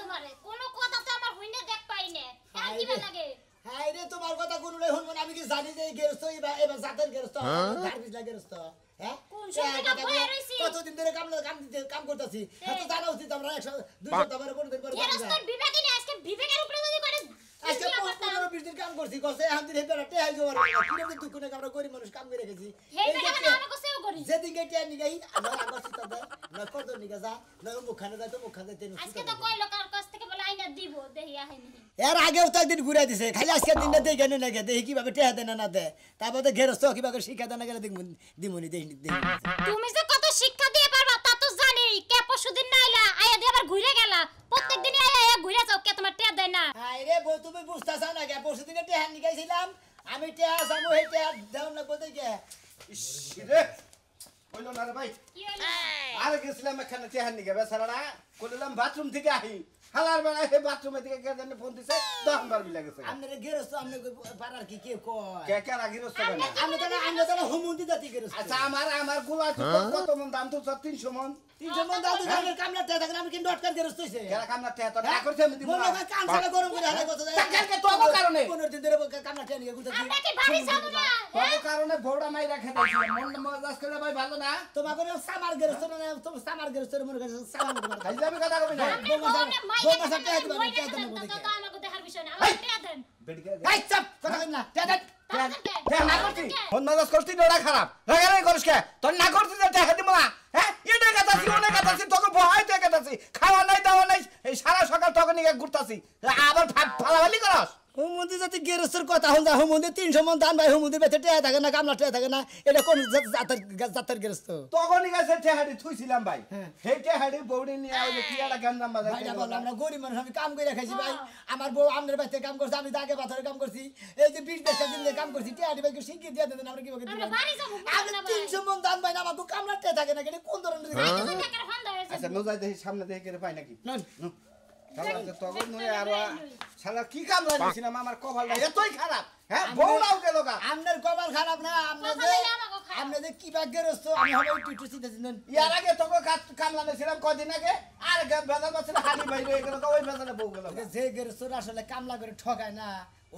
তোমারে কোন কথা তো আমার হইনে দেখ পাইনে আর কি লাগে হাই রে তোমার কথা কোনলাই হন আমি কি জানি যে গেরস্ত এবার জাতের গেরস্ত গার্বিজ লাগে গেরস্ত হ্যাঁ কোন সময় ভয় রইছি কতদিন ধরে কাম করতেছি এত জানা উচিত আমরা 100 200 টাকার কোন দিন পরে গেরস্ত বিবেকই নেই আজকে বিবেকের উপরে যদি করে আজকে 15-20 দিন কাম করছি কসে এখন দিন হেবে রাতে আই যাওয়ার কিরকম দুঃখ নেই আমরা গরিব মানুষ কাম করে রেখেছি এই বেটা আমাকে সেও করি যেদিন গেটে নিগাই আমরা আগস্ট তাতে না কত নিগা যা না মুখানে যায় তো মুখানে তেন আজকে তো কইলো কার কাছ থেকে বলে আইনা দিব দেহিয়া হয়নি এর আগেও তো একদিন ঘুরাই দিছে খালি আজকে দিনটা দেখে না গে দেখি কিভাবে টেহা দেনা না দে তারপরে গেরস্ত কিভাবে শিক্ষা দেনা গেলে দিমুনি দেখি তুমি যে কত শিক্ষা দিয়ে পারবা তা তো জানি কে পরশুদিন নাইলা আয়া দিয়ে আবার ঘুরে গেলা প্রত্যেকদিন আয়া ঘুরে যাও কে তোমার টেয়া দেয় না হাই রে বউ তুমি বুঝতাছ না কে পরশুদিনে টেহা নিগাইছিলাম আমি টেহা সামু হে টেহা দাও না বলতে কে ইস রে কইলো না রে ভাই কি হইলো আর গেছিলাম এখানে টেহা নিগে বেচারারা কইলাম বাথরুম থেকে আহি হালার বেলা হে বাথরুমে থেকে কে জানে ফোন দিছে 10 বার বিলা গেছে আমনে গেরস্ত আমনে পারার কি কে কয় কে কে রাগি রস্ত কেন আমনে তো হুমুন্দি দাতি গেরস্ত আচ্ছা আমার গুলা কত মন দাম তো 300 মন 300 মন দাদু ধানের কামলা টেহা থাকে আমি কিন্তু আটকার গেরস্ত হইছে কেরা কামনা টেহা তো না করতে আমি দিব মনে হয় কান ছাড়া গরম করে হালে কত যায় কালকে তো কারণে 15 দিন ধরে কামলা টেহা নিয়ে ঘুরতেছি আমরা কি বাড়ি যাব না তো কারণে বড়া মাই রাখে দিয়েছিলাম মন মজাজ করে ভাই ভালো না তোমাকে সামার গেরস্ত না তুমি সামার গেরস্ত মনে কাছে সামার তোমার খাই যাবে কথা কবি না বৌমা সাথে টেহা দিবা টেহা দেন বলতে তো আমাকে দেখার বিষয় না আমার টেয়া দেন বেডিকে এই চাপ কথা কই না টেহা দেন টেহা না করতি মন মজাজ করতি নোড়া খারাপ রাগারাগি করিস কে তোর না করতি তো টেহা দিব না হ্যাঁ এটা কথাছি অনেক কথাছি তোকে বহাইতে কথাছি খাওয়া নাই দাওয়া নাই এই সারা সকাল তোকে নিয়ে ঘুরতাছি আবার ফালাফালি করস হুমুন্দি যদি গেরস্তের কথা হল হুমুন্দি 300 মন দান ভাই হুমুন্দি বেতে টেহা থাকে না কামলা টেহা থাকে না এটা কোন জাতের গেরস্ত তখনই গেছে টেহাড়ি থুইছিলাম ভাই সেই টেহাড়ি বৌড়ি নিয়ে ওই যে কি একটা গান্দাম বাজার ভাইটা বল আমরা গরিব মানুষ আমি কাম করে খাইছি ভাই আমার বউ আমনের বাড়িতে কাম করছে আমি দাগে পাথরে কাম করছি এই যে 20 দিন কাম করছি টেহাড়ি ভাইকে শিখিয়ে দিয়ে দেন আমরা কিভাবে আমরা বাড়ি যাব আমি 300 মন দান ভাই না আমাকে কামলা টেহা থাকে না এটা কোন ধরনের টাকার ফান্ডা হয়েছে আচ্ছা নজাই দেখি সামনে দেখে করে পাই নাকি নন তখন নয় আর শালা কি কাম লাগিয়েছিলাম আমার কপাল এতই খারাপ হ্যাঁ বউরাও গেল গা আমনের কপাল খারাপ না আমনে যে কি ভাগ্যের রস্ত আমি হবে একটু চিন্তা চিন্তা ইয়ার আগে তোকে কাম লাগাইছিলাম কদিন আগে আর বেজাল বছর হালি ভাই রয়ে গেল ওই বেজালে বউ গেল যে গেরস্তর আসলে কামলা করে ঠকায় না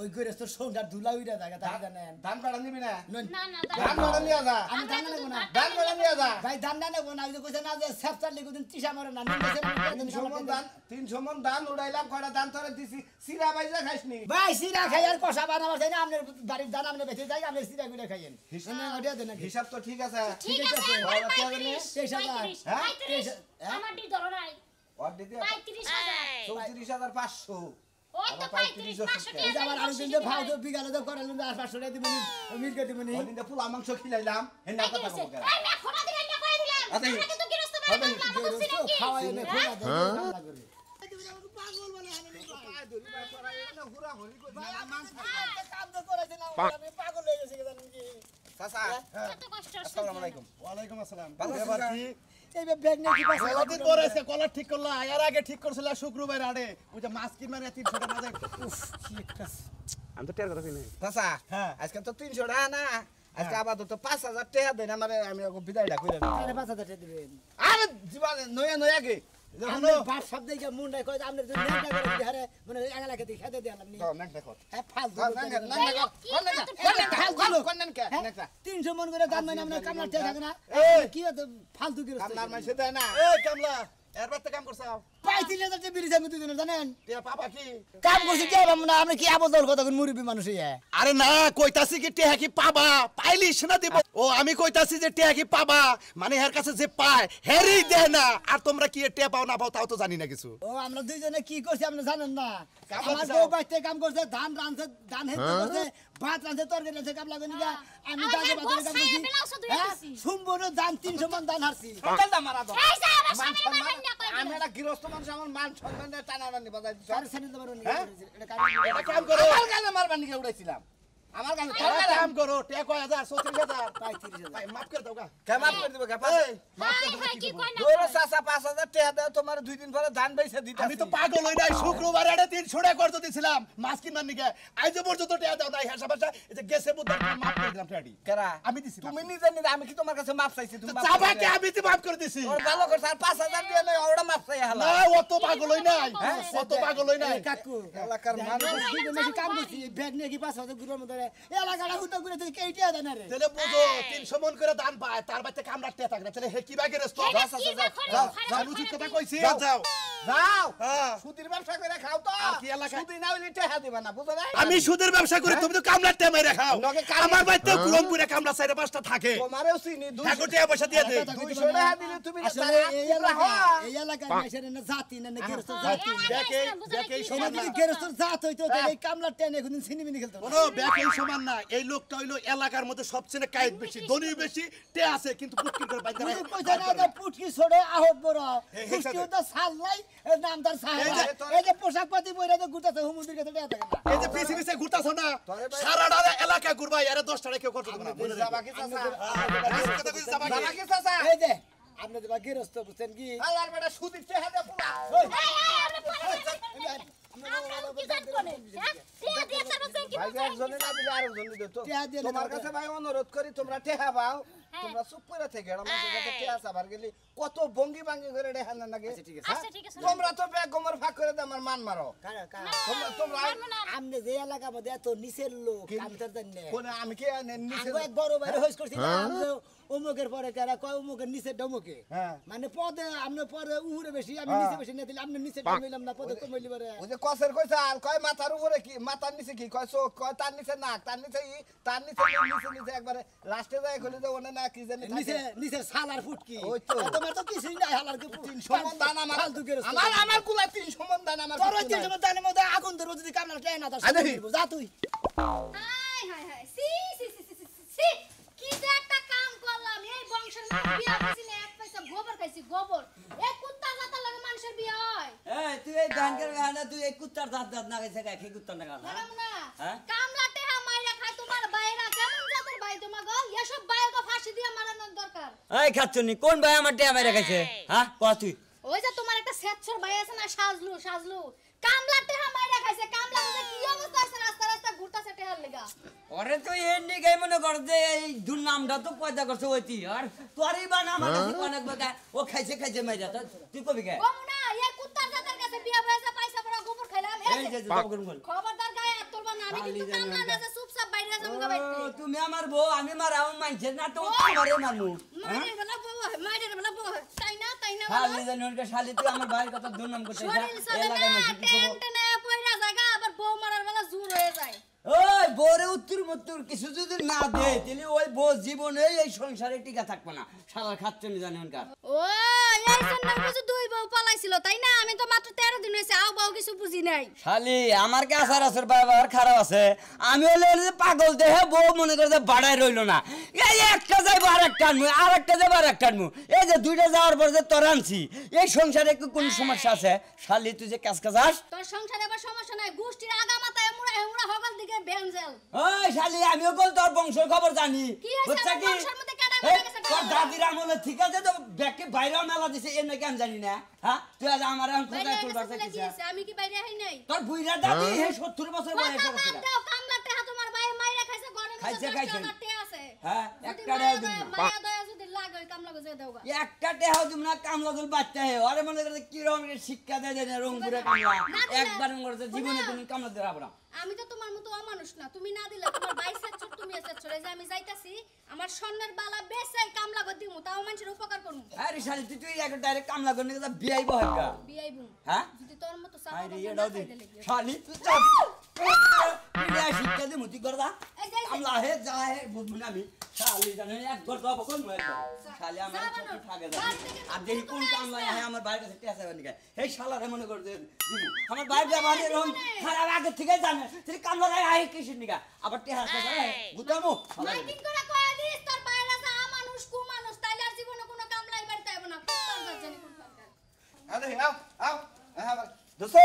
ওই গেরস্তর সংসার ধুলা উইরা জায়গা তাই জানেন ধান কাটা নিবি না না না ধান কাটা নিয়ে যা আমি ধান নেব না ধান কাটা নিয়ে যা ভাই ধান না নেব না ওই যে কইছে না যে সেফটার লিখুদিন তিসা মারে না 300 মন ধান উড়াইলাম কয়টা ধান তোরে দিছি সিরা বাইজা খাইসনি ভাই সিরা খাই আর কষা বানাবার চাই না আপনার বাড়ির ধান আপনি বেঁচে যাই আপনি সিরা গুলো খাইয়েন হিসাব তো ঠিক আছে ঠিক আছে বাবা কে জানে 33000 হ্যাঁ আমার ডি ধরো নাই ওর দিতে 35000 34500 ওই তো 35500 এই যে আমার আরেকদিন যে ভাও তো বিগালে তো করে লুন আর 500 টাকা দিবনি মিলকে দিবনি ওদিন তো পোলা মাংস খিলাইলাম হেনা কথা কব কেন এই মে খোনা দিবেন না কই দিলাম আচ্ছা, আমাকে তো গিরস্ত বাড়ি লাগা করছিলেন কি খাওয়াই না খোলা দেন কামলা করে কাম তো করেছে না আমি পাগল হয়ে গেছি জানেন কি চাচা কত কষ্ট আসসালামু আলাইকুম ওয়ালাইকুম আসসালাম ভালো আছেন এই ব্যাগ নিয়ে কি পাশে কতদিন পরে এসে কলার ঠিক করলা এর আগে ঠিক করছিল শুক্রবার আড়ে ওই যে মাছ কিনবার 300 টাকা মাঝে উফ কি একটা আমি তো টের করছি না চাচা হ্যাঁ। আজকে তো 300 টাকা না আজকে আপাতত 5000 টাকা দেন আমারে আমি বিদায়টা কইরা দিই আরে 5000 টাকা দিবেন আরে জীবনে নয়া গে আপনি বাপ সব দেখে মুন্ডাই কই আপনি যদি নেটা করে দিতে হারে মানে এলাকা থেকে খেতে দেন আপনি তো নেক দেখো হ্যাঁ ফালতু নেকটা 300 মন করে দাম মানে আমরা কামলা ঠে থাকে না কি হতো ফালতু কি আপনার মাইসে দেয় না এই কামলা এর বাড়তে কাম করছাও পাই 3000 টাকা বিড়ি আমি দুজনে জানেন টিয়া পাপা কি কাম করছি কি হবে না আপনি কি আবদল কথা কোন মুরব্বি মানুষ আরে না কইতাছি কি টিয়া কি পাবা পাইলিস না দিব ও আমি কইতাছি যে টিয়া কি পাবা মানে এর কাছে যে পায় হেরি দেয় না আর তোমরা কি টিয়া পাও না পাও তাও তো জানি না কিছু ও আমরা দুইজনে কি করছি আপনি জানেন না কাম আমার করছে বউ বাইতে কাম করছে ধান রাঁধছে ধান হেতে করছে ভাত রাঁধছে তরকারি রাঁধছে কাম লাগে না আমি দাগে বাজারে কাম করছি সুম্বর ধান 300 মন ধান হারছি সকালটা মারা দাও এই যা আমার সামনে মাইন না কই আমি একটা গৃহস্থ মানুষ আমার মান সম্মানে টানাটানি বাজাই দিছি স্যার সেনে দেবার নি হ্যাঁ? এটা এটা কাম করো কালকে মারবার নিকে উড়াইছিলাম আমার কাছে একটা কাম করো টিয়া কয় হাজার 34000 পাই 30,000 ভাই মাফ করে দাও গা কেমন করে দিব কেমন এই, মাফ করে দাও হাই কি কয় না দৌড় চাচা 5000 টাকা দাও তোমার 2 দিন পরে ধান বেচে দিতে আমি তো পাগল হই নাই শুক্রবার এটা 300 টাকা করতে দিছিলাম মাছ কিনবার নিকে আজ পর্যন্ত টাকা দাও নাই হিসাব আছে এই যে গেছে বুদ্ধ মাফ করে দিলাম টাকা কেরা আমি দিছি তুমি নিজে নিজে আমি কি তোমার কাছে মাপ চাইছি তুমি মাপ চাবাকে আমি তো মাফ করে দিছি ওর ভালো করে আর 5000 দিয়ে নয় ওটা মাপ চাই হালা না অত পাগল হই নাই অত পাগল হই নাই কাকু এলাকার মানুষ বেশি কাম করছি ব্যাগ নিয়ে কি 5,000 গুলোর মধ্যে এলাকাটা হুতা করে তুই কেইটা দেন রে তাহলে বুঝো 300 মন করে দান পায় তার বাচ্চা কামড়া টিয়া থাকে না তাহলে হে কি বাগে রেস্ট যাও উচিত কথা কইছি যাও যাও হ্যাঁ সুদির ব্যবসা করে খাও তো আর কি এলাকা? সুদি না হইলে টাকা দিবা না বুঝো না আমি সুদের ব্যবসা করি তুমি তো কামলা টিয়া মেরে খাও লগে কামলা- আমার বাড়িতে কুরমপুরে কামলা 4-5টা থাকে তোমারও চিনি ঠাকুর টিয়া পয়সা দিয়ে দে 200 টাকা দিলে তুমি আসলে এই এলাকার মেশের না জাতি না গেরস্ত জাতি দেখে সোনা যদি গেরস্ত জাত হইতো তাহলে এই কামলা টেনে কোনদিন সিনেমিনি খেলতো না। কোনো ব্যাকই সমান না এই লোকটা হইলো এলাকার মধ্যে সবচেয়ে কায়েত বেশি ধনী বেশি তে আছে কিন্তু পুটকি করে বাইন্দা তুই কইছ না যে পুটকি ছোড়ে আহত বড় এই পুটকি তো সাল নাই এর নাম তার সাহেব এই যে পোশাক পাতি পরে তো গুটাতে হুমুদির কাছে টাকা থাকে না এই যে পিছে পিছে ঘুরতাছো না সারাটা এলাকা ঘুরবা এরা 10 টাকা কেউ করতে পারে না মনে যাবা কি চাচা কথা কইছি যাবা যাবা কি কি চাচা এই যে আপনাদের বা গেরস্ত বুঝছেন কি আল্লাহর বেটা সুদির টাকা দে পুরা আমরা কি জানবো না হ্যাঁ টিয়া দিয়ে সার্ভিসিং কি ভাই একজনে না দিলে আরেকজন দিবে তো টিয়া দিলে তোমার তো- কাছে ভাই অনুরোধ করি তোমরা টেহা পাও তোমরা চুপ করে থেকে আমাদের কাছে টেহা চাবার গেলি কত বঙ্গি বাঙ্গি করে রেহান না লাগে ঠিক আছে আচ্ছা ঠিক আছে তোমরা তো ব্যাগ গোমর ফাঁক করে দাও আমার মান মারো কারা কারা তোমরা আমনে যে এলাকার মধ্যে এত নিচের লোক কামতার দেন না কোন আমি কি নিচে আগে এক বড় বাইরে হইস করছি না আমি যে অমুকের পরে কারা কয় অমুকের নিচে ডমুকে হ্যাঁ। মানে পদে আমনে পরে উহুরে বেশি আমি নিচে বেশি না দিলে আমনে নিচে ডমাইলাম না পদে কমাইলি পারে ওই যে কসের কইছে আর কয় মাথার উপরে কি মাথার নিচে কি কয় চোখ কয় তার নিচে নাক তার নিচে ই তার নিচে নিচে একবারে লাস্টে যায় কইলে যে ওনে না কি জানি নিচে নিচে সালার ফুটকি ওই তো। তোমার তো কিছুই নাই হালার কি 300 মন দান আমার ফালতু গেরস্ত। আমার কুলা 300 মন দান আমার তোর ওই কিছু নাই। 300 দানের মধ্যে আগুন ধরবো যদি কামলা টেনে না তার আরে। যা তুই হাই হাই হাই সি সি সি সি সি কি যে একটা কাম করলাম এই বংশের মানুষ বিয়া হইছে না এক পয়সা গোবর খাইছি গোবর এই কুত্তা জাতার লাগে মানুষের বিয়া হয় এই তুই এই ধানকের গানা তুই এই কুত্তার দাঁত দাঁত না গেছে গায়ে খেয়ে কুত্তার না গানা জানাম না হ্যাঁ? কামলাতে মাইরা খায় তোমার বাইরা কেমন জাতের ভাই তোমার গো এসব বাইরে ফাঁসি দিয়ে মারানোর দরকার এই খাচ্ছনি কোন ভাই আমার টিয়া মেরে খাইছে হ্যাঁ কয়া তুই ওই যে তোমার একটা সেচ্ছর ভাই আছে না সাজলু সাজলু কামলাতে মাইরা খাইছে কামলা যে কি অবস্থা আছে রাস্তা রাস্তা ঘুরতাছে টেহার লাগা ওরে তো এর নিকে মনে কর যে এই দুর নামটা তো পয়দা করছে ওইতি আর তোরই বা নাম আছে অনেক বাদা ও খাইছে খাইছে মাইরা তো তুই কবি কে কমুনা এই কুত্তার জাতের কাছে বিয়া হয়েছে পয়সা পড়া গোবর খাইলাম এই যে জব করুন বল খবরদার গায়ে হাত তুলবা না আমি কিন্তু কামলা না যে চুপচাপ বাইরে যাবো গা বাইতে তুমি আমার বউ আমি মারাও মাইছে না তো আমারে মারমু মাইরে বলা বউ মাইরে বলা বউ তাই না শালি জানকে শালি তুই আমার ভাইয়ের কথা দুর নাম করতে শরীর চলে না টেনটনে পয়রা জায়গা আবার বউ মারার বেলা জোর হয়ে যায় ওই বউরে উত্তর মত্তর কিছু যদি না দে তাহলে ওই বউ জীবনে এই সংসারে টিকা থাকবে না শালার খাচ্ছে নি জানেন কার ও এই জন্য বুঝি দুই বউ পালাইছিল তাই না আমি তো মাত্র 13 দিন হইছে আও বউ কিছু বুঝি নাই শালি আমার কে আসার আসার ব্যবহার খারাপ আছে আমি হলে যে পাগল দেহে বউ মনে করে যে বাড়াই রইলো না এই একটা যাইবো আর একটা আনবো আর একটা যাবো আর একটা আনবো এই যে দুইটা যাওয়ার পর যে তোর আনছি এই সংসারে কি কোন সমস্যা আছে শালি তুই যে কাজ কাজাস তোর সংসারে আবার সমস্যা নাই গোষ্ঠীর আগা মাথায় মুড়া হেমুড়া হগল দিকে বেঞ্জেল ওই শালি আমিও কল তোর বংশের খবর জানি কি হইছে হচ্ছে আমার কি বংশের মধ্যে কেডা এই, বেড়ে গেছে তোর দাদির আমলে ঠিক আছে তো ব্যাগকে বাইরেও মেলা দিছে এর নাকি আমি জানি না হ্যাঁ তুই আজ আমার এখন বাইরে কোথায় তুলবার গেছে বলে কি চাইছিস হইছে আমি কি বাইরে হই নাই তোর বুইরা দাদি হে 70 বছর বয়স কথা বাদ হয়েছে দাও কামলাতে হা তোমার ভাই মাইরা খাইছে ঘরের খাইছে, মধ্যে খাইছে। দশটা আছে হ্যাঁ, যদি একটা মায়া টাকাও দিন না। মায়া দয়া যদি লাগে ওই কামলা গজে দেওগা একটা টেহাও তুমি না কামলা দল বাচ্চা হে আরে মনে করে কি রকম শিক্ষা দেয় দেয় না রংপুরে কামলা না দিলে- একবার মনে জীবনে শোনা। তুমি কামলা দেওয়া না আমি তো তোমার মতো অমানুষ না তুমি না দিলে তোমার ভাই সেচ্ছর তুমি সেচ্ছর এই যে আমি যাইতাছি আমার স্বর্ণের বালা বেচাই কামলা গদি মু তাও মানুষের উপকার করমু আরে শালি তুই তুই একটা ডাইরেক্ট কামলা করনে কথা বিয়াই বহাগা বিয়াইবু হ্যাঁ যদি তোর মতো চাপা আরে বাবা এটাও না দে খাইলে লাগবে। শালি তুই চাপ বিয়া শিক্ষা দে মুতি করদা এই যে, এই যে। কামলা হে যা হে বুঝবি আমি শালি জানে এক ঘর দাও কোন মই শালি আমার যা চোখে বানর, থাকে বাড়ি থেকে আর দেখি কোন তুমি কামলা আসবা। হে আমার বাইরে কাছে টেসা বানিকা এই শালারে মনে কর যে আমার বাইরে ব্যবহার এরকম খারাপ আগে থেকে জানে তুই কামলা রায় আই কিসের নিকা আবার টেহা আছে গুতামো মাইকিং করে কয়া দিস তোর বাইরে যা মানুষ কু মানুষ তাইলে আর জীবনে কোনো কামলাই বাড়তে হবে না তোর জানি কোন সরকার আরে আও দোস্ত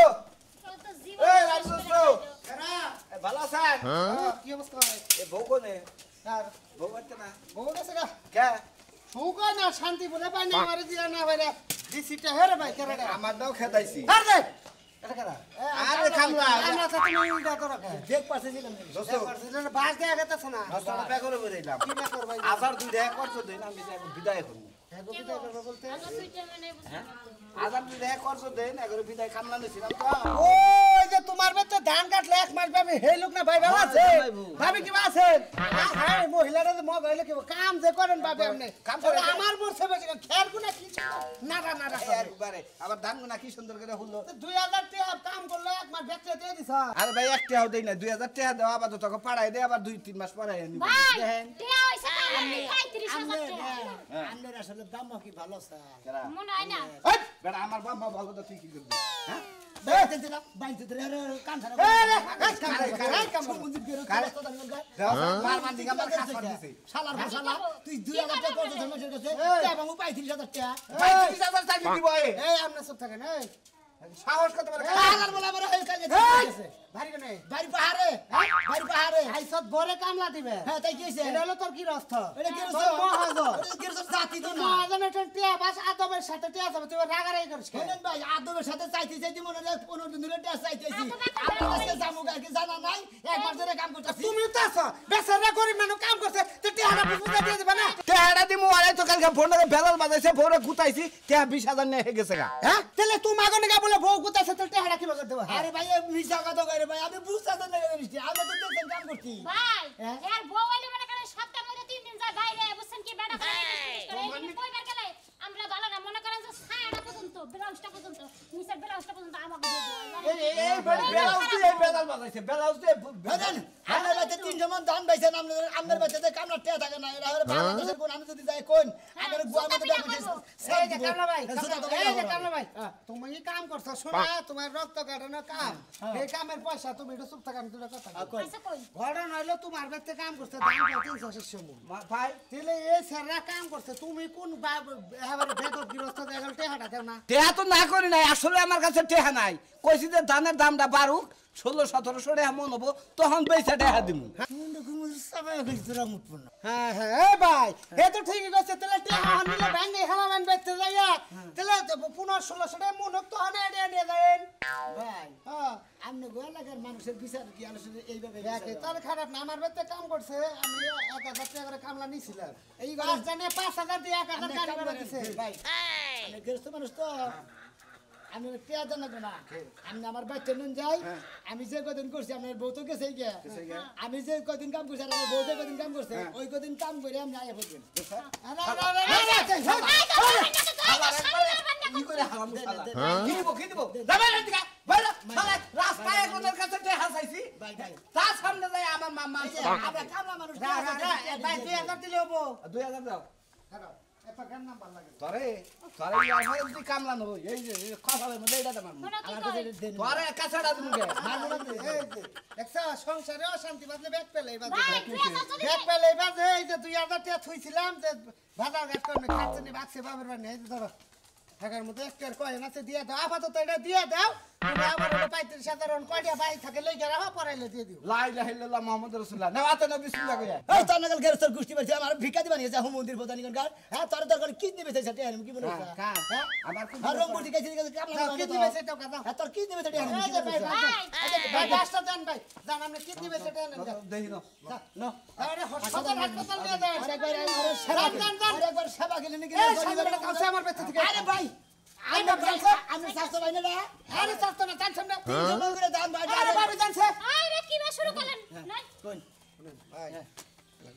তোর তো এই জীবন রাজদোস্ত ভালো আছেন কি অবস্থা শান্তি বলে পাই না আমারে দিয়া না ভাইরা দিছিটা হেরে ভাই কেরাটা আমার দাও খেদাইছি আরে এটা কেরা আরে কামলা আমরা তো তুমি উল্টা তো রাখা দেখ পারছিলাম দোস্ত পারছিলাম বাস দেয়া গেছে না 10 টাকা পে করে বেরাইলাম কি না করবাই আবার 2 টাকা খরচ দেন আমি যাই বিদায় করব এগো বিদায় করব বলতে আবার 2 টাকা খরচ দেন এগরে বিদায় কামলা নিছিলাম তো ওই যে তোমার বেতে ধান কাটলে এক মাস পাবে হেই লোক না ভাই ভালো আছে ভাবি কি আছেন হ্যাঁ মহিলারা যে মগ হইলে কি কাম যে করেন ভাবে আপনি কাম করে আমার বলছে বেশি খেয়াল গুনা কি নাড়া নাড়া একবারে আবার ধান গুনা কি সুন্দর করে হলো 2000 টাকা কাম করলে এক মাস বেচতে দিয়ে দিছ আরে ভাই 1 টাকাও দেই না 2000 টাকা দাও আবার তো তোকে পাড়াই দে আবার 2-3 মাস পরে আনি ভাই টিয়া হইছে না 35000 টাকা আমনের আসলে দাম কি ভালো স্যার মনে হয় না এই বেটা আমার বাবা ভালো তো তুই কি করবি হ্যাঁ বাইতে দিলাম বাইতে দিলে কাম ছাড়া মার মান দিগা মার খাস দিছে শালার শালা তুই 2000 টাকা করছিস আমার কাছে এবং 35000 টাকা ভাই 30000 টাকা দিব এই আমনে সব থাকেন এই সাহস কত বলে শালার বলা বড় এই কাজে দিছে ভারী কেন বাড়ি পাহাড়ে বাড়ি পাহাড়ে আইছত বরে কামলা দিবে হ্যাঁ তাই কইছে এটা হলো তোর কি রস্ত এটা কি রস্ত মহাজন এটা কি রস্ত জাতি তো না মহাজন এটা টিয়া বাস আদবের সাথে টিয়া যাবে তুই রাগারাই করিস কেন ভাই আদবের সাথে চাইতে চাইতে মনে হয় 15 দিন ধরে টিয়া চাইতেছি আমি আজকে জামু গাকে জানা নাই এক মাস ধরে কাম করতেছি তুমি তো আছো বেচারা গরিব মানুষ কাম করছে তো টিয়াটা বুঝা দিয়ে দিবা না টেহাড়া দিমু আরে তো কালকে ফোন করে বেলাল বাজাইছে ফোনে গুতাইছি টেহা 20000 নিয়ে গেছে গা হ্যাঁ তাহলে তুমি আগনে গা বলে বউ গুতাছে তো টিয়াটা কি করে দেব আরে ভাই মিছা কথা কইরে ভাই আমি বুঝতা তো না নিশ্চয় আমি তো দেখেন কাম করছি ভাই এর বউ হইলে মনে করে সপ্তাহ মধ্যে 3 দিন যায় বাইরে বুঝছেন কি বেটা করে এই কইবার গেলে আমরা ভালো না মনে করেন যে ছায়াটা পর্যন্ত ব্লাউজটা পর্যন্ত নিচের ব্লাউজটা পর্যন্ত আমাকে দিয়ে দিও এই বেলাল তুই এই বেলাল বাজাইছে বেলাল তুই বুঝেন আমার বাচ্চা 300 মান ধান বাইছেন আমাদের বাচ্চাতে কামলা টিয়া থাকে না এরা হলো বাংলাদেশের কোন আমি যদি যাই কোন আমার গুয়ার মধ্যে ডাকছে এই যে কামলা ভাই এই যে কামলা ভাই তুমি কি কাম করছ শোনা তোমার রক্ত কাটানো কাম এই কামের পয়সা তুমি একটু চুপ থাকা আমি দুটো কথা আচ্ছা কই ঘটনা হইলো তোমার বাচ্চা কাম করছে ধান 300 ভাই তাহলে এই স্যাররা কাম করছে তুমি কোন এবারে বেদক গৃহস্থ দেখাল টেহাটা দেও না টেহা তো না করি নাই আসলে আমার কাছে টেহা নাই কইছি যে ধানের দামটা বাড়ুক 16-1700 টাকা মন হবো তখন পয়সা টেহা দিমু হ্যাঁ হ্যাঁ ভাই এ তো ঠিকই কইছে তাহলে টেহা নিলে ভাঙে হালামান বেচতে যাইয়া তাহলে 15-1600 টাকা মন তো হনে নিয়ে যাবেন ভাই হ্যাঁ আমনে গোয়া লাগার মানুষের বিচার কি আলোচনা এইভাবে দেখে তার খারাপ না আমার বেতে কাম করছে আমি 1000 টাকা করে কামলা নিছিলাম এই গাছ জানে 5000 দিয়ে 1000 টাকা করে দিছে ভাই আমি গেরস্ত মানুষ তো আমি টিয়া জানা না আমি আমার বাচ্চা নুন যাই আমি যে কদিন করছি আমার বউ তো গেছে গিয়া আমি যে কদিন কাম করছি আমার বউ যে কদিন কাম করছে ওই কদিন কাম করে আমি আয়া পড়বেন কি করে হারাম শালা কি দিব যাবে না দিগা বাইরে শালা রাস্তায় কোনের কাছে টেহা চাইছি ভাই ভাই তার সামনে যাই আমার মামা আমরা কামলা মানুষ ভাই 2000 দিলে হবো 2000 দাও একটা গান নাম্বার লাগে তরে আমার যদি কামলা নব এই যে কথার মধ্যে এটা আমার মনে কি আমার কই কাছে দেন তরে কাছাড়া দিমুগে এই যে দেখছ সংসারে অশান্তি বাজলে ব্যাগ পেলে এবার ভাই তুই যদি ব্যাগ পেলে এবার এই যে 2000 টাকা থুইছিলাম যে বাজার ঘাট করে খাচ্ছে নি বাক্সে বাবার বানি এই যে ধরো টাকার মধ্যে একটা কয়েন আছে দিয়ে দাও আপাতত এটা দিয়ে দাও তুমি আবার ওটা 35000 কয়টা বাই থাকে লইয়া রাখো পরাইলে দিয়ে দিও লা ইলাহা ইল্লাল্লাহ মুহাম্মাদুর রাসূলুল্লাহ নাওয়াতে নবী বিসমিল্লাহ কইয়া এই তানগল গেরস্তর গুষ্টি বাড়ছে আমার ভিক্ষা দিবানি আছে হুম মন্দির প্রধান গার হ্যাঁ তোর দরকার কি দিবে সেটা আমি কি বলছ হ্যাঁ আমার কি আর রং মুটি কাছে কামলা কি দিবে সেটা কথা হ্যাঁ তোর কি দিবে সেটা আমি কি বলছ ভাই রাস্তা দেন ভাই জান আপনি কি দিবে সেটা আনেন দেই নো আরে হাসপাতাল নিয়ে যান আরেকবার আরেকবার সেবা গেলে নাকি এই সামনে কাছে আমার পেছন থেকে আরে ভাই আমি স্বাস্থ্য ভাই না আরে স্বাস্থ্য না জানছেন না 300 করে দাম ভাই আরে ভাই জানছে আরে কি বে শুরু করলেন না কোন ভাই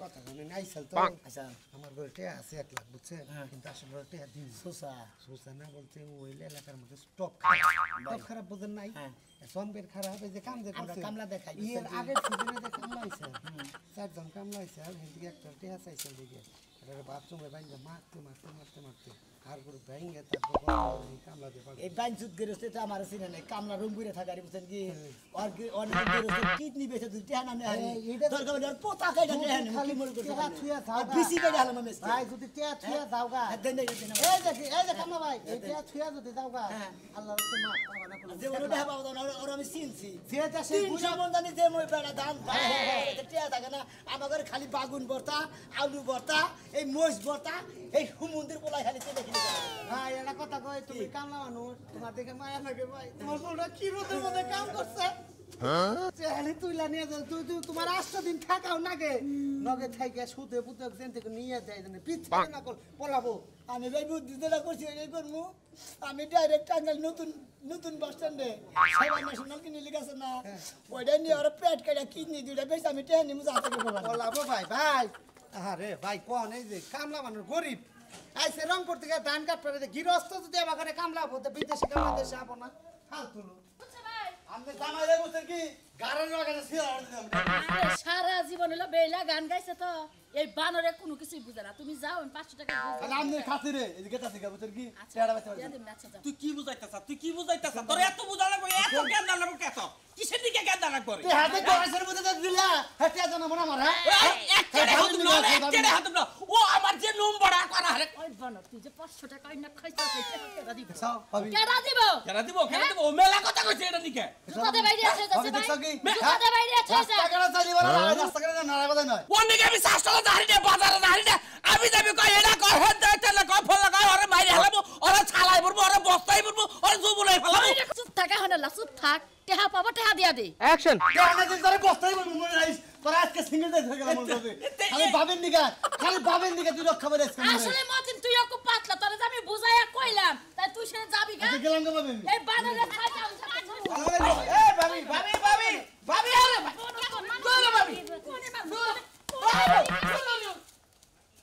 কথা শুনে নাই চল তো আচ্ছা আমার বলতে আছে 1 লাখ বুঝছেন কিন্তু আসলে বলতে দিন সোসা না বলতে ওই এলাকার মধ্যে স্টক খারাপ বুঝেন নাই সম্বের খারাপ এই যে কাম যে করছে কামলা দেখাই এর আগে সিজনে যে কামলা হইছে চারজন কামলা হইছে আর হেদিকে একটা টেহা চাইছে দিকে আরে বাথরুমে বাইন্দা মারতে আর গুলো ভাঙে তারপর কামলা দিয়ে এই বাইনসুত গেরস্তে তো আমার সিনে নাই কামলা রুম ঘুরে থাকারি বুঝছেন কি আর কি অনেক গেরস্তে কিডনি বেচে দুই টেহা না দরকার হলে পোতা কাইটা টেহা না কি মনে করছ টেহা থাও বিসি কাইটা হলো মেস ভাই যদি টেহা ছুয়া যাওগা দেন এই যে কামলা ভাই এই টেহা ছুয়া যদি যাওগা আল্লাহর তো মাফ পাবা না যে ওরে টেহা পাবা না ওরে আমি চিনছি যে দেশে 300 মন জানি যে মই বেড়া ধান টিয়া থাকে না আমাদের খালি বাগুন ভর্তা আলু ভর্তা এই মহিষ ভর্তা এই হুমন্দির পোলাই খালি তেলে কিনে ভাই একটা কথা কই তুমি কামলা মানুষ তোমার দেখে মায়া লাগে ভাই তোমার বউটা কি রোদের মধ্যে কাম করছে চেহারি তুইলা নিয়ে যাও তুই তোমার 8 দিন থাকাও নাগে নগে থাইকে সুদে পুতে দেন থেকে নিয়ে যায় জানে পিছে না কল পলাবো আমি ভাই বুদ্ধি যেটা করছি ওইটাই করবো আমি ডাইরেক্ট টাঙ্গাইল নতুন বাস স্ট্যান্ডে সাইবার ন্যাশনাল কিনে লিখেছে না ওইটা নিয়ে ওরা পেট কাটা কিডনি দুইটা বেশ আমি টেনে নিমু যাতে পলাবো ভাই ভাই আরে ভাই কোন এই যে কামলা মানুষ গরিব আইছে রংপুর থেকে ধান কাট পড়ে গৃহস্থ যদি আমার ঘরে কামলা হতে বিদেশে কামলা দেশে আবো না ফালতু লোক বুঝছো ভাই আমি জামাই রে বুঝছেন কি গাড়ির লাগাতে সিরা আরে সারা জীবন হলো বেলা গান গাইছে তো এই বানরে কোনো কিছুই বুঝে না তুমি যাও 500 টাকা বুঝে আর আমি খাতিরে এদিকে তাসি গা বুঝছেন কি আচ্ছা চেহারা বাচ্চা দিয়া দিন আচ্ছা যাও তুই কি বুঝাইতাছ তোর এত বুঝা লাগবে এত জ্ঞান না লাগবে কেত কিসের দিকে জ্ঞান না লাগবে তে হাতে দরাসের মধ্যে তো দিলা হাতে জানা মনে আমার হ্যাঁ একটা হাত না ও আমার যে নম্বর করা আরে ওই বানর তুই যে 500 টাকা ইনা খাইছ কেডা দিব সাও ভাবি কেডা দিব কেন দিব ও মেলা কথা কইছে এটা দিকে জুতাতে বাইরে আছে যাচ্ছে দেখছো ভাই কি? জুতাতে বাইরে আছে রাস্তা কাটা চালি বলা রাস্তা কাটা নাড়া বাজাই নয় ওদিকে আমি শাসলা দাঁড়ি দে বাজারে দাঁড়ি দে আমি যাবি কই এটা কই হতে তেলে কই ফল লাগাই ওরে মাইরে হালাবো ওরে ছালাই পড়বো ওরে বস্তাই পড়বো ওরে জুবুলাই ফেলাবো চুপ থাকা হনলা চুপ থাক টেহা পাবো টেহা দিয়া দে কেন দিন ধরে বস্তাই বলবো মনে রাইস তোরা আজকে সিঙ্গেল দে হয়ে গেল মনে হবে খালি ভাবেন দিকে তুই রক্ষা করে আজকে আসলে মতিন তুই খুব পাতলা তোরে যে আমি বুঝাইয়া কইলাম তাই তুই সেটা যাবি গা গেলাম গো ভাবেন এই বানরে খাইতাম এ ভাবি ভাবি ভাবি ভাবি আরে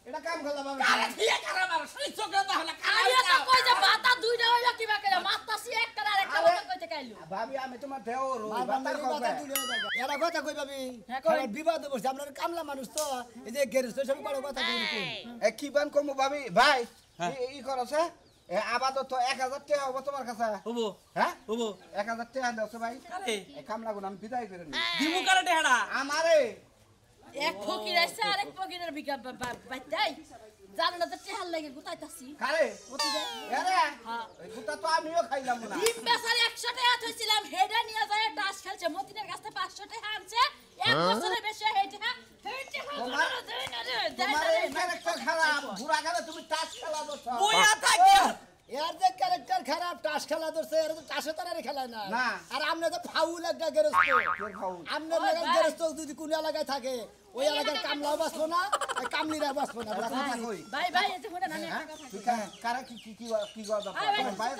এটা কাম করলা ভাবি আরে ঠিক করে মার সেই চোখে তাহলে আমি তো কই যে মাথা দুইটা হইলো কিবা করে মাথাসি একটা আর একটা কথা কইতে কাইলো ভাবি আমি তোমার দেওর বাতার কথা তুলে দাও এরা কথা কই ভাবি আমার বিবাদ বসে আপনার কামলা মানুষ তো এই যে গেরস্ত সব বড় কথা কই এ কি বান কমু ভাবি ভাই ই করছে এ আপাতত 1000 টাকা হবে তোমার কাছে হবো হ্যাঁ হবো 1000 টাকা দাও ভাই আরে এই কামলা গুলো আমি বিদায় করে নি দিমু কারে টেহাড়া আমারে এক ফকির আইছে আর এক ফকিরের বিকা বাইতাই জানো না তো টেহাল লাগে গুতাইতাছি কারে অতি দে এরে এই গুতা তো আমিও খাইলাম না ডিম বেচারে 100 টাকা থইছিলাম হেডা নিয়ে যায় টাস খেলছে মতিনের কাছে 500 টাকা আনছে এক বছরের বেশি হেডা তোমার এই ক্যারেক্টার খারাপ বুড়া গেলে তুমি টাস খেলা দছ বইয়া থাকি এর যে ক্যারেক্টার খারাপ টাস খেলা ধরছে এর তো টাসে তারে খেলায় না না। আর আপনি তো ফাউল একটা গেরস্ত ফাউল? আপনার লাগার গেরস্ত যদি কোন এলাকায় থাকে ওই এলাকার কামলাও বাঁচবো না আর কামলিরা বাঁচবো না কথা কই ভাই ভাই এতে শুনে না আমি একটা কথা তুই কারা কি গদা ভাই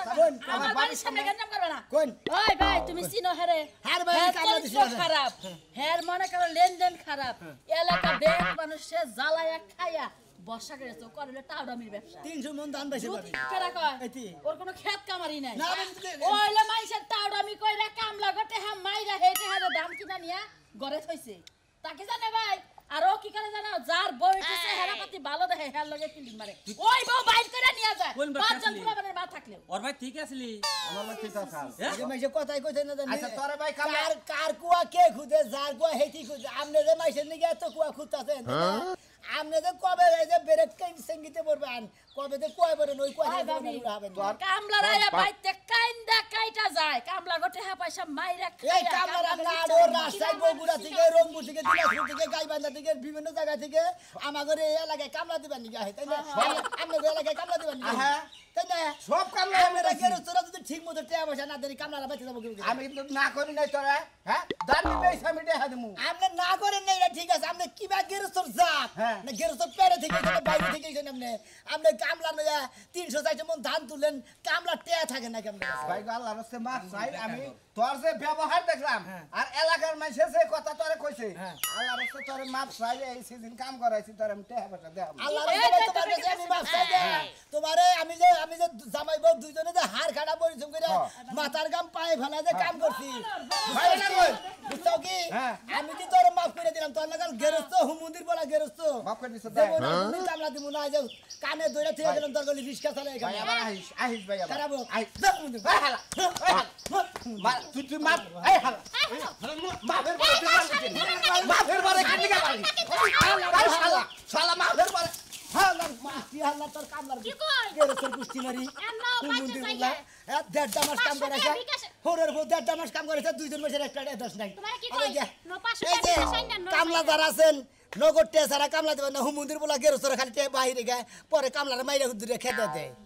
আমার বাড়ির সামনে গঞ্জাম করবে না কোন ওই ভাই তুমি চিনো হেরে হার ভাই কামলা দিছ খারাপ হের মনে করো লেনদেন খারাপ এলাকা বেক মানুষে জ্বালায়া খায়া বর্ষা করেছে করলে টাউডামির ব্যবসা 300 মন ধান পাইছে বাড়ি কেডা কয় এতি। ওর কোনো খেত কামারি নাই না, আমি তো- ওইলে মাইসের টাউডামি কইরা কামলা গটে হ্যাঁ মাইরা হেটে হারে দাম কিনা নিয়া ঘরে থইছে তাকে জানে ভাই আর ও কি করে জানো যার বউ উঠেছে হেরাপাতি ভালো দেখে হের লগে ফিল্ডিং মারে ওই বউ বাইর করে নিয়া যায় কোন বাচ্চা পাঁচজন ছিলি? পুরাবানের মা থাকলেও ওর ভাই ঠিক আছিলি আমার লোক ঠিক আছে এই যে মাইসে কথাই কইতে না জানি আচ্ছা তোরে ভাই কামলা কার কুয়া কে খুদে যার কুয়া হেটি খুদে আপনি যে মাইসের নিগে এত কুয়া খুঁজতাছেন আপনি যে কবে এই যে ব্রেক কাইন সঙ্গীতে পড়বেন কবে যে কুয়া পড়েন ওই কুয়া হবেন কামলা রায়া বাইতে কাইন্দা কাইটা যায় কামলা গটে হ্যাঁ পয়সা মাইরা এই খাইয়া কামলা নাড়ো রাজশাহী বগুড়া থেকে রংপুর থেকে দিনাজপুর থেকে গাইবান্ধা থেকে বিভিন্ন জায়গা থেকে আমাদের এই এলাকায় কামলা দিবেন নিগে আহে তাই না আপনাদের এলাকায় কামলা দিবেন নিগে হ্যাঁ। তাই না সব কামলা আপনারা গেরস্তরা যদি ঠিক মতো টাকা পয়সা না দেন কামলারা বাইতে যাবো কি আমি কিন্তু না করি নাই তোরা হ্যাঁ দানি বেশ আমি দেখা দেবো আপনি না করেন না এটা ঠিক আছে আপনি কিবা গেরস্তর জাত হ্যাঁ। না গেরস্তর পেড়ে থেকে এখানে বাইরে থেকে এসেছেন আপনি কামলা নয়া 300 মন ধান তুলেন কামলা টেয়া থাকে না কেমন ভাই গো আল্লাহর রাস্তে মাপ চাই আমি তোর যে ব্যবহার দেখলাম আর এলাকার মানুষের যে কথা তোরে কইছে আল্লাহর রাস্তে তোরে মাপ চাই এই সিজন কাম করাইছি তোরে আমি টাকা পয়সা দেব আল্লাহ তোমার কাছে আমি মাফ চাই দে তোমারে আমি যে জামাই বউ দুইজনে যে হাড় খাড়া পরিশ্রম করে মাথার গাম পায়ে ফেলা যে কাম করছি ভাই না কই বুঝছো কি হ্যাঁ। আমি কি তোর মাফ করে দিলাম তোর লাগাল গেরস্ত হুমুন্দির বলা গেরস্ত মাপ করে দিছ দেব না তুমি কামলা দিমু না যে কানে ধরে থেকে গেলাম তোর গলি রিস্কা চালাই ভাই এখানে আবার আহিস ভাই আবার খারাপ হোক। আহিস যাও মুন্দির। ভাই হালা মা তুই মাপ এই হালা মাফের পরে তুই মাফের পরে কি দিগা পারি ভাই শালা শালা মাফের পরে হাল্লার মা কি হাল্লার তোর কামলার কি কই? গেরস্তের কুস্তি মারি এমন বাইতে হুমুন্দির যাই বলা হ্যাঁ 1.5 মাস কাম 500 করেছে টাকা বিকাশে। হোরের পর 1.5 মাস কাম করেছে 2 মাসের একটা দোষ নাই তোমারে কি আরে কই? যে, ন 500 এই টাকা যে বিকাশ আইন না, কামলা যারা আছেন নগদ টেসারা কামলা দেবেন না হুমুন্দির বলা গেরস্তরে খালি বাইরে গায় পরে কামলার মাইরা হুদুরে খেতে দেয়